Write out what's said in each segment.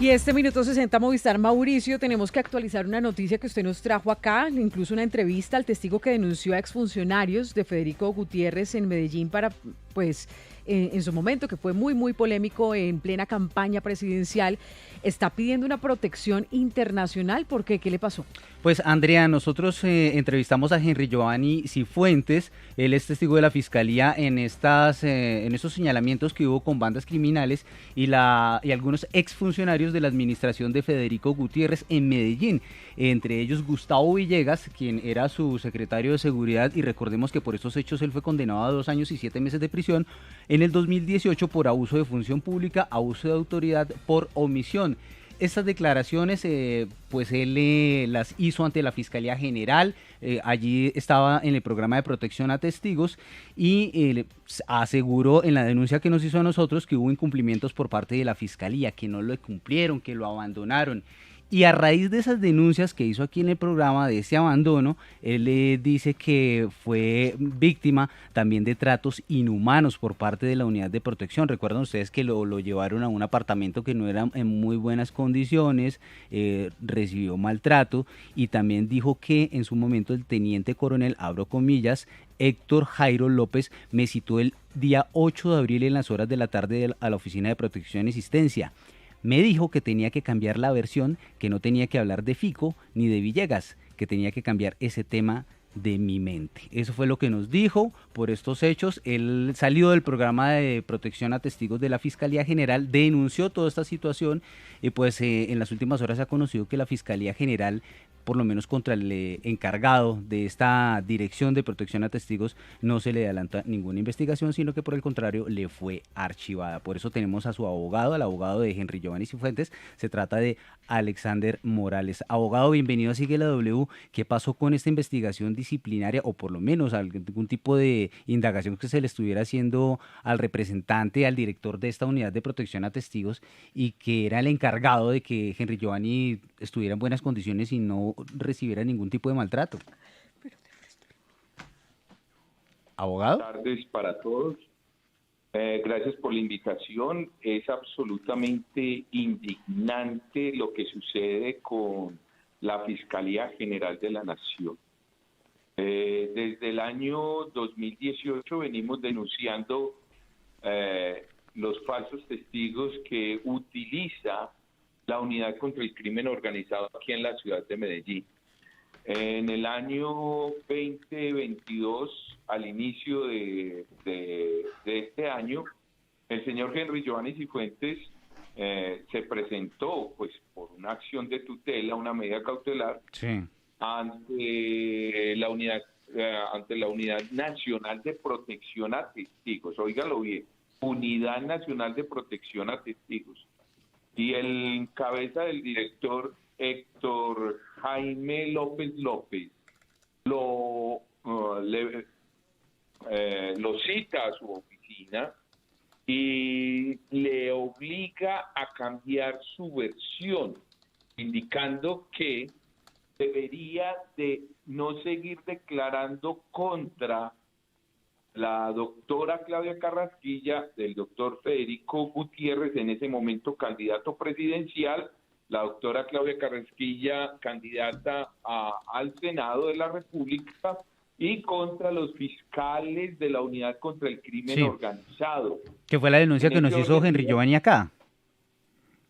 Y este minuto 60 Movistar, Mauricio, tenemos que actualizar una noticia que usted nos trajo acá, incluso una entrevista al testigo que denunció a exfuncionarios de Federico Gutiérrez en Medellín para, pues, en su momento, que fue muy polémico en plena campaña presidencial, está pidiendo una protección internacional. ¿Por qué? ¿Qué le pasó? Pues Andrea, nosotros entrevistamos a Henry Giovanni Cifuentes, él es testigo de la fiscalía en esos señalamientos que hubo con bandas criminales y algunos exfuncionarios de la administración de Federico Gutiérrez en Medellín, entre ellos Gustavo Villegas, quien era su secretario de seguridad, y recordemos que por estos hechos él fue condenado a 2 años y 7 meses de prisión en el 2018 por abuso de función pública, abuso de autoridad por omisión. Estas declaraciones, pues él las hizo ante la Fiscalía General, allí estaba en el programa de protección a testigos y aseguró en la denuncia que nos hizo a nosotros que hubo incumplimientos por parte de la Fiscalía, que no lo cumplieron, que lo abandonaron. Y a raíz de esas denuncias que hizo aquí en el programa, de ese abandono, él dice que fue víctima también de tratos inhumanos por parte de la unidad de protección. Recuerdan ustedes que lo llevaron a un apartamento que no era en muy buenas condiciones, recibió maltrato, y también dijo que en su momento el teniente coronel, abro comillas, Héctor Jairo López, me citó el día 8 de abril en las horas de la tarde a la Oficina de Protección y Asistencia. Me dijo que tenía que cambiar la versión, que no tenía que hablar de Fico ni de Villegas, que tenía que cambiar ese tema de mi mente. Eso fue lo que nos dijo por estos hechos. Él salió del programa de protección a testigos de la Fiscalía General, denunció toda esta situación y pues en las últimas horas se ha conocido que la Fiscalía General, por lo menos contra el encargado de esta dirección de protección a testigos, no se le adelanta ninguna investigación, sino que por el contrario le fue archivada. Por eso tenemos a su abogado, al abogado de Henry Giovanni Cifuentes, se trata de Alexander Morales. Abogado, bienvenido a Sigue la W. ¿Qué pasó con esta investigación disciplinaria, o por lo menos algún tipo de indagación que se le estuviera haciendo al representante, al director de esta unidad de protección a testigos, y que era el encargado de que Henry Giovanni estuviera en buenas condiciones y no recibiera ningún tipo de maltrato? Abogado. Buenas tardes para todos. Gracias por la invitación. Es absolutamente indignante lo que sucede con la Fiscalía General de la Nación. Desde el año 2018 venimos denunciando los falsos testigos que utiliza la Unidad contra el Crimen Organizado aquí en la ciudad de Medellín. En el año 2022, al inicio de este año, el señor Henry Giovanni Cifuentes se presentó pues por una acción de tutela, una medida cautelar, Sí. ante la Unidad Nacional de Protección a Testigos. Óigalo bien, Unidad Nacional de Protección a Testigos. Y el cabeza del director Héctor Jaime López López lo cita a su oficina y le obliga a cambiar su versión, indicando que debería de no seguir declarando contra la doctora Claudia Carrasquilla, del doctor Federico Gutiérrez, en ese momento candidato presidencial, la doctora Claudia Carrasquilla, candidata al Senado de la República, y contra los fiscales de la Unidad contra el Crimen Organizado. Que fue la denuncia que nos hizo Henry Giovanni acá.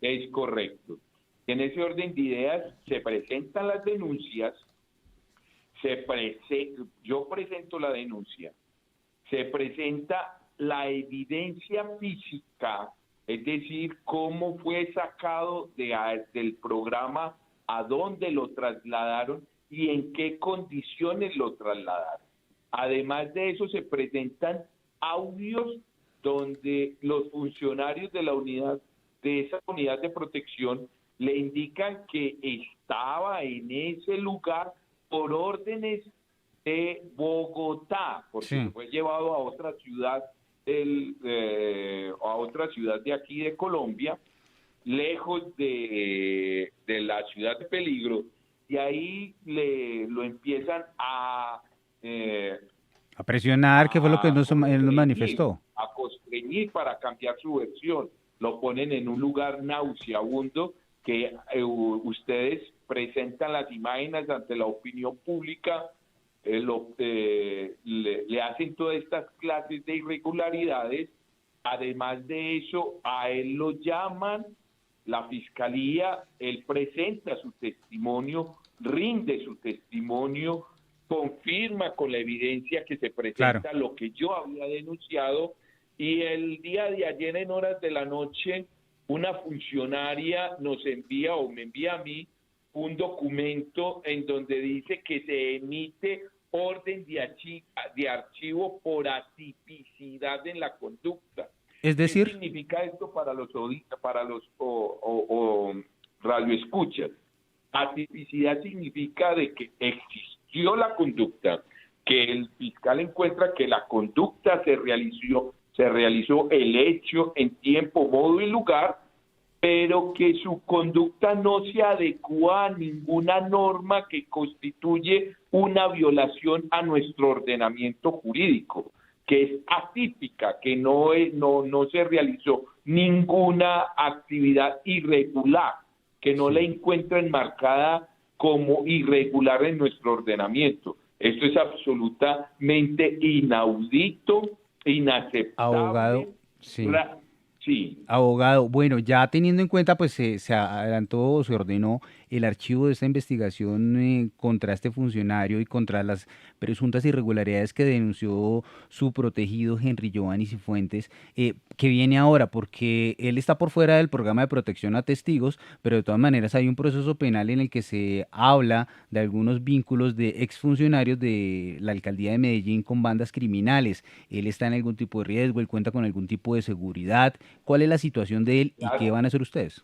Es correcto. En ese orden de ideas se presentan las denuncias, yo presento la denuncia, se presenta la evidencia física, es decir, cómo fue sacado del programa, a dónde lo trasladaron y en qué condiciones lo trasladaron. Además de eso, se presentan audios donde los funcionarios de esa unidad de protección le indican que estaba en ese lugar por órdenes de Bogotá, porque fue llevado a otra ciudad de aquí de Colombia, lejos de la ciudad de peligro, y ahí lo empiezan a presionar, que fue lo que él nos manifestó. A constreñir para cambiar su versión. lo ponen en un lugar nauseabundo que ustedes presentan las imágenes ante la opinión pública, le hacen todas estas clases de irregularidades. Además de eso, a él lo llaman, la fiscalía, él presenta su testimonio, rinde su testimonio, confirma con la evidencia que se presenta lo que yo había denunciado, y el día de ayer en horas de la noche una funcionaria nos envía o me envía a mí un documento en donde dice que se emite orden de archivo por atipicidad en la conducta. Es decir, ¿qué significa esto para los radioescuchas? Atipicidad significa de que existió la conducta, que el fiscal encuentra que la conducta se realizó el hecho en tiempo, modo y lugar, pero que su conducta no se adecua a ninguna norma que constituye una violación a nuestro ordenamiento jurídico, que es atípica, que no se realizó ninguna actividad irregular, que no la encuentra enmarcada como irregular en nuestro ordenamiento. Esto es absolutamente inaudito, inaceptable. Abogado, sí. Sí. Abogado, bueno, ya teniendo en cuenta, pues se adelantó o se ordenó el archivo de esta investigación contra este funcionario y contra las presuntas irregularidades que denunció su protegido Henry Giovanni Cifuentes, ¿qué viene ahora? Porque él está por fuera del programa de protección a testigos, pero de todas maneras hay un proceso penal en el que se habla de algunos vínculos de exfuncionarios de la alcaldía de Medellín con bandas criminales. Él está en algún tipo de riesgo, él cuenta con algún tipo de seguridad. ¿Cuál es la situación de él y qué van a hacer ustedes?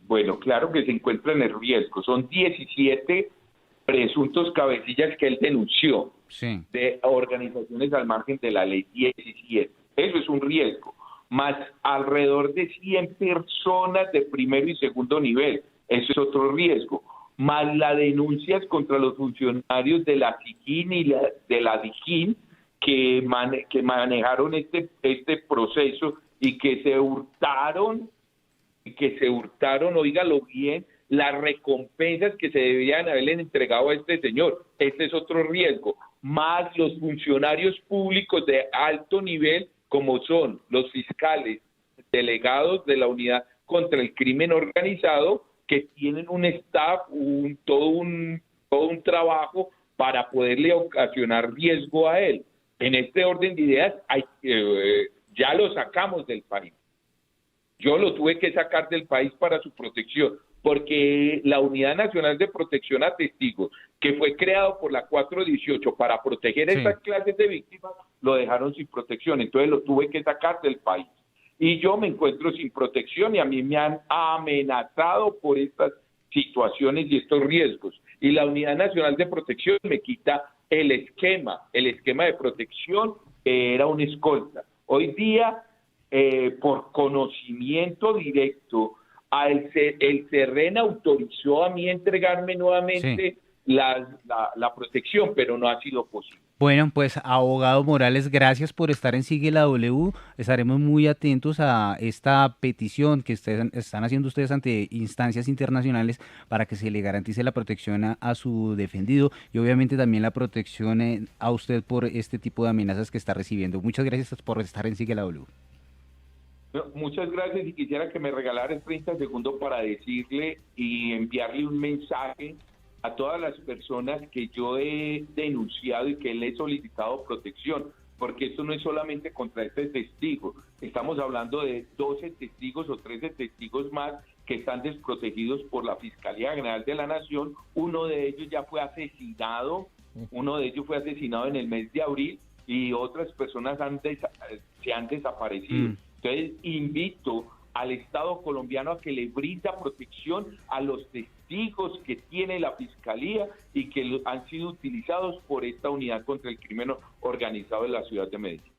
Bueno, claro que se encuentra en el riesgo. Son 17 presuntos cabecillas que él denunció de organizaciones al margen de la ley, 17. Eso es un riesgo. Más alrededor de 100 personas de primero y segundo nivel. Eso es otro riesgo. Más las denuncias contra los funcionarios de la SIGIN y de la DIGIN que manejaron este proceso y que se hurtaron, óigalo bien, las recompensas que se debían haberle entregado a este señor. Este es otro riesgo. Más los funcionarios públicos de alto nivel, como son los fiscales delegados de la Unidad contra el Crimen Organizado, que tienen un staff, todo un trabajo para poderle ocasionar riesgo a él. En este orden de ideas, ya lo sacamos del país. Yo lo tuve que sacar del país para su protección, porque la Unidad Nacional de Protección a Testigos, que fue creado por la 418 para proteger estas clases de víctimas, lo dejaron sin protección, entonces lo tuve que sacar del país. Y yo me encuentro sin protección y a mí me han amenazado por estas situaciones y estos riesgos. Y la Unidad Nacional de Protección me quita el esquema de protección que era una escolta. Hoy día, por conocimiento directo, el CERREN autorizó a mí entregarme nuevamente la protección, pero no ha sido posible. Bueno, pues abogado Morales, gracias por estar en Sigue la W. Estaremos muy atentos a esta petición que están haciendo ustedes ante instancias internacionales para que se le garantice la protección a su defendido y obviamente también la protección a usted por este tipo de amenazas que está recibiendo. Muchas gracias por estar en Sigue la W. Muchas gracias y quisiera que me regalaran 30 segundos para decirle y enviarle un mensaje a todas las personas que yo he denunciado y que le he solicitado protección, porque esto no es solamente contra este testigo, estamos hablando de 12 testigos o 13 testigos más que están desprotegidos por la Fiscalía General de la Nación. Uno de ellos ya fue asesinado, en el mes de abril y otras personas se han desaparecido. Entonces invito al Estado colombiano a que le brinda protección a los testigos que tiene la Fiscalía y que han sido utilizados por esta unidad contra el crimen organizado de la ciudad de Medellín.